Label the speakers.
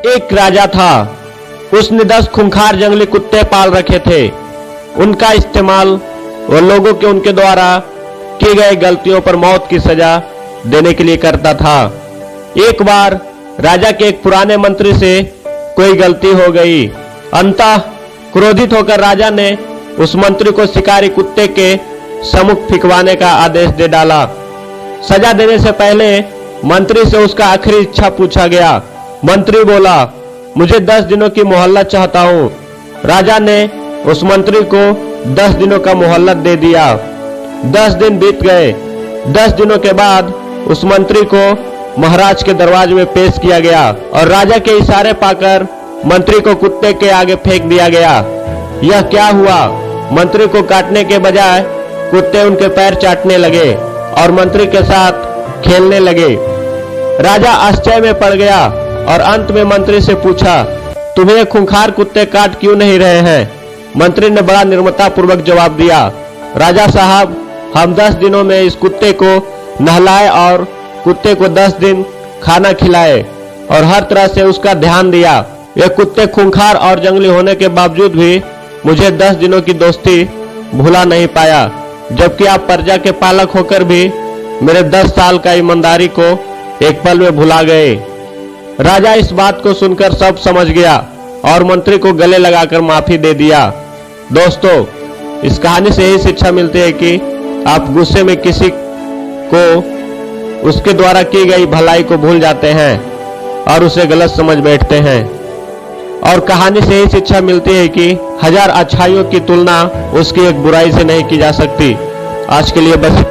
Speaker 1: एक राजा था। उसने 10 खूंखार जंगली कुत्ते पाल रखे थे। उनका इस्तेमाल वो लोगों के उनके द्वारा की गई गलतियों पर मौत की सजा देने के लिए करता था। एक बार राजा के एक पुराने मंत्री से कोई गलती हो गई। अंततः क्रोधित होकर राजा ने उस मंत्री को शिकारी कुत्ते के सम्मुख फिकवाने का आदेश दे डाला। सजा देने से पहले मंत्री से उसका आखिरी इच्छा पूछा गया। मंत्री बोला, मुझे 10 दिनों की मोहल्लत चाहता हूं। राजा ने उस मंत्री को 10 दिनों का मोहल्लत दे दिया। 10 दिन बीत गए। 10 दिनों के बाद उस मंत्री को महाराज के दरवाजे में पेश किया गया और राजा के इशारे पाकर मंत्री को कुत्ते के आगे फेंक दिया गया। यह क्या हुआ? मंत्री को काटने के बजाय कुत्ते उनके पैर चाटने लगे और मंत्री के साथ खेलने लगे। राजा आश्चर्य में पड़ गया और अंत में मंत्री से पूछा, तुम्हें खूंखार कुत्ते काट क्यों नहीं रहे हैं? मंत्री ने बड़ा निर्ममता पूर्वक जवाब दिया, राजा साहब, हम 10 दिनों में इस कुत्ते को नहलाए और कुत्ते को 10 दिन खाना खिलाए और हर तरह से उसका ध्यान दिया। यह कुत्ते खूंखार और जंगली होने के बावजूद भी मुझे 10 दिनों की दोस्ती भुला नहीं पाया, जबकि आप प्रजा के पालक होकर भी मेरे 10 साल का ईमानदारी को एक पल में भुला गए। राजा इस बात को सुनकर सब समझ गया और मंत्री को गले लगाकर माफी दे दिया। दोस्तों, इस कहानी से यही शिक्षा मिलती है कि आप गुस्से में किसी को उसके द्वारा की गई भलाई को भूल जाते हैं और उसे गलत समझ बैठते हैं। और कहानी से यही शिक्षा मिलती है कि 1000 अच्छाइयों की तुलना उसकी एक बुराई से नहीं की जा सकती। आज के लिए बस इतना।